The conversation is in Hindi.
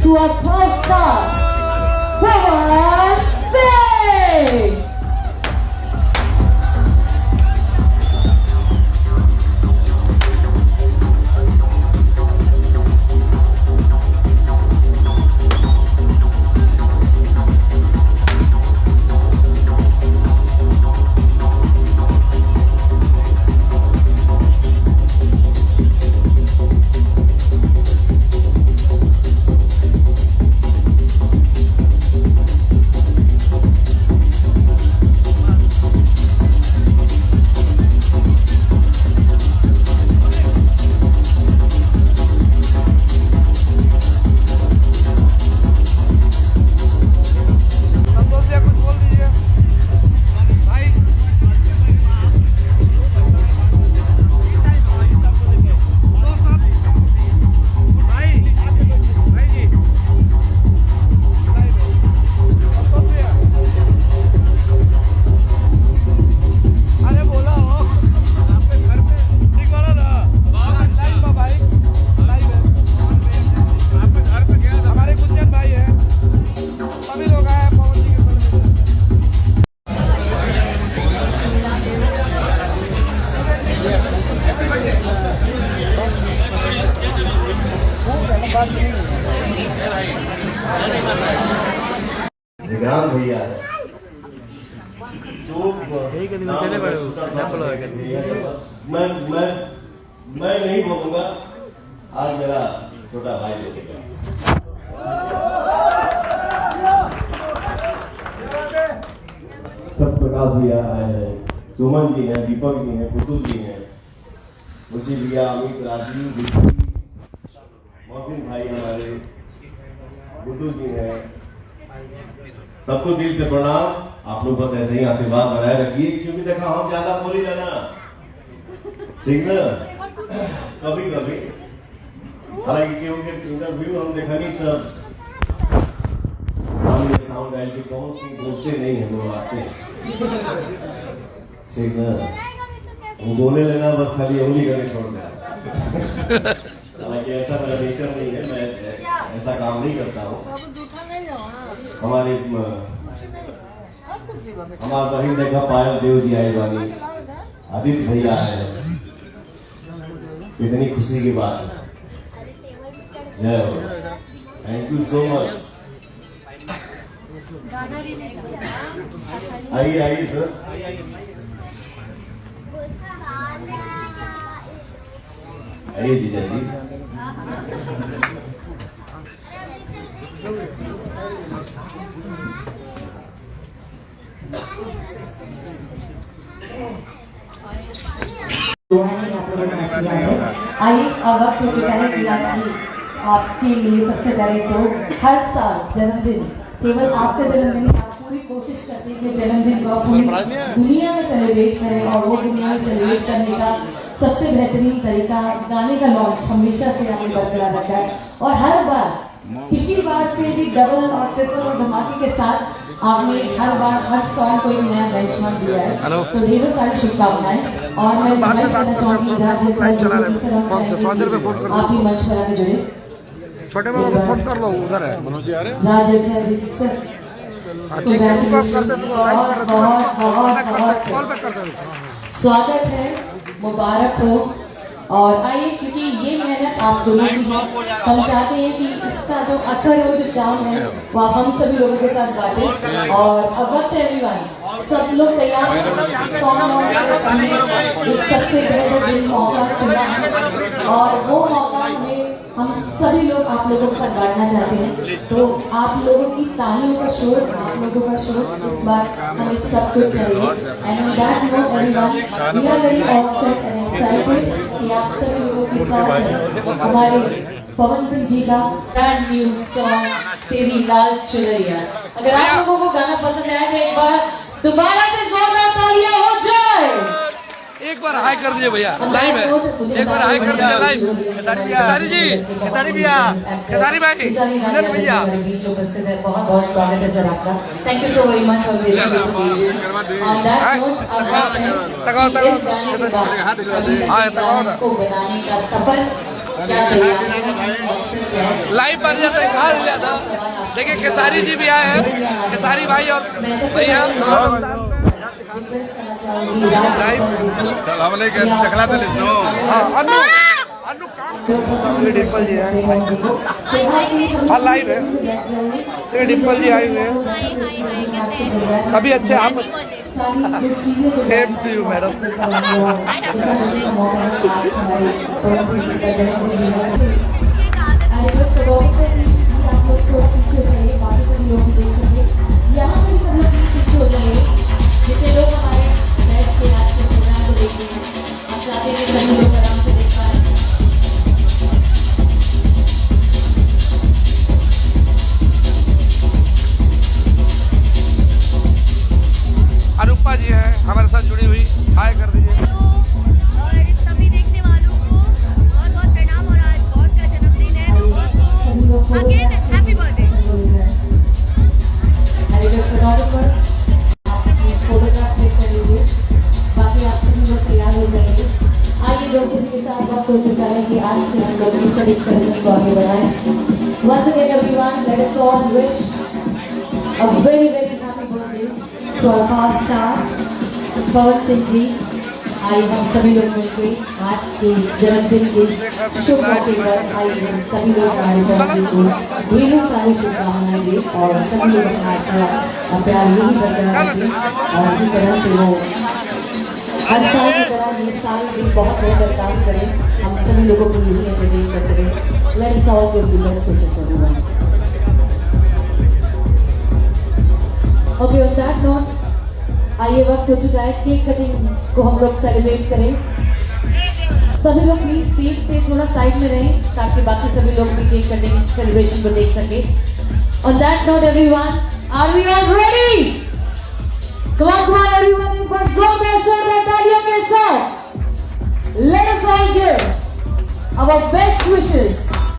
to our first star, Pawan Singh. Vikrant भैया है मैं नहीं बोलूंगा। आज मेरा छोटा भाई बोलेगा। सब प्रकाश भैया आए हैं, सुमन जी हैं, दीपक जी हैं, पुतुल जी हैं, मुझे भैया, अमित, राजीव, मौसिन भाई हमारे, बुद्धू जी हैं। सबको दिल से प्रणाम। आप लोग बस ऐसे ही आशीर्वाद बनाए रखिए, क्योंकि देखा हम ज्यादा बोल ही रहना, ठीक ना। कभी कभी हालांकि क्योंकि इंटरव्यू हम देखा नहीं, तब हमने साउंड आयल की कौन सी बोलते नहीं हम लोग आते हैं, ठीक ना। वो बोलने लेना बस खाली उंगली करके छोड़ देना। हालांकि ऐसा मेरा नेचर नहीं है, मैं ऐसा काम नहीं करता हूँ। हमारे हमारा बहन देखा पायल देव जी आए वाली, आदित्य भैया आए, इतनी खुशी की बात है। जय हो, थैंक यू सो मच। आइए आइए सर, आइए जीजा जी। आइए अब वक्त हो चुका है कि आज की आपके लिए सबसे पहले तो हर साल जन्मदिन केवल आपका जन्मदिन, आप पूरी कोशिश करते हैं कि जन्मदिन को पूरी दुनिया में सेलिब्रेट करें, और वो दुनिया में सेलिब्रेट करने का सबसे बेहतरीन तरीका गाने का लॉन्च हमेशा से आपने बरकरार रखा है, और हर बार पिछली बार से भी डबल और ट्रिपल और धमाके के साथ आपने हर बार हर सॉन्ग को एक नया बेंचमार्क दिया है। तो ढेरों सारी शुभकामनाएं, और मैं इनवाइट करना चाहूंगी राजेश सर, आप भी मंच पर आके जुड़े। छोटे बाबू को फोन कर लो, उधर है मनोज जी आ रहे हैं। राजेश सर, स्वागत है, मुबारक हो। और आइए, क्योंकि ये मेहनत आप दोनों की है, हम चाहते हैं कि इसका जो असर है, जो चाम है, वो आप हम सभी लोगों के साथ बांटें। और अब वक्त है एवरीवन, सब लोग तैयार हैं। सॉन्ग हमने एक सबसे बेहतरीन मौका चुना, और वो मौका हमें हम सभी लोग आप लोगों के साथ बांटना चाहते हैं। तो आप लोगों की तालियों का शोर, आप लोगों का शोर इस बार हमें सब कुछ चाहिए। And on that note everyone, we are very all set and excited कि आप सभी लोगों के साथ हमारे पवन सिंह जी का ब्रांड न्यू सॉन्ग तेरी लाल चुनरिया। अगर आप लोगों को गाना पसंद आया तो एक बार दोबारा से जोरदार तालियां हो जाए। एक बार हाई कर दीजिए भैया, लाइव है, एक बार हाई कर दीजिए लाइव। खेसारी जी, खेसारी भैया, खेसारी भाई, विनर भैया, उपस्थित है, बहुत बहुत स्वागत है सर आपका। Thank you so very much for this on that note अब बात है कि इस गाने के बाद अभी तक गाने को बनाने का सफर क्या तैयारी लाइव बन जाता है, कहा ले जाता। देखिए खेसारी जी भी आए हैं, खेसारी भाई और भैया डिम्पल जी है, हाँ लाइव है, डिम्पल जी आए हुए हैं, सभी अच्छे। आप सेम टू यू मैडम। जितने लोग हमारे बैठ के आज के प्रोग्राम को देख रहे हैं, आप चाहते हैं कि सभी लोग आराम से देख पाए। अनुपा जी है हमारे साथ जुड़ी हुई, हाय कर दीजिए। और सभी देखने वालों को बहुत बहुत प्रणाम। और आज बॉस का जन्मदिन है, तो बॉस को again happy birthday. Photograph click कर लीजिए, बाकी आप सभी लोग तैयार हो जाएंगे। आइए दोस्तों के साथ वक्त हो चुका है कि आज से हम लोग इस तरीके से को आगे बढ़ाएं। Once again everyone, let us all wish a very very happy birthday to our past star Pawan Singh ji. आइए हम सभी लोग मिलकर आज के जन्मदिन के शुभ मौके पर आइए हम सभी लोग हमारे बच्चे को ढेरों सारी शुभकामनाएं दें और सभी लोग अपना आशीर्वाद और प्यार यही बरकरार रखें। और इसी तरह से वो हर साल की तरह ये साल भी बहुत बेहतर काम करें, हम सभी लोगों को यही एंटरटेन करते रहें। Late us all give the best wishes everyone. Okay, on that note आइए वक्त हो चुका है केक कटिंग को हम लोग सेलिब्रेट करें। सभी लोग प्लीज स्टेज से थोड़ा साइड में रहें ताकि बाकी सभी लोग भी केक कटिंग सेलिब्रेशन को देख सके। On that note everyone, are we all ready? Come on everyone, एक बार जोरदार शोरदार तालियों के साथ let us all give our best wishes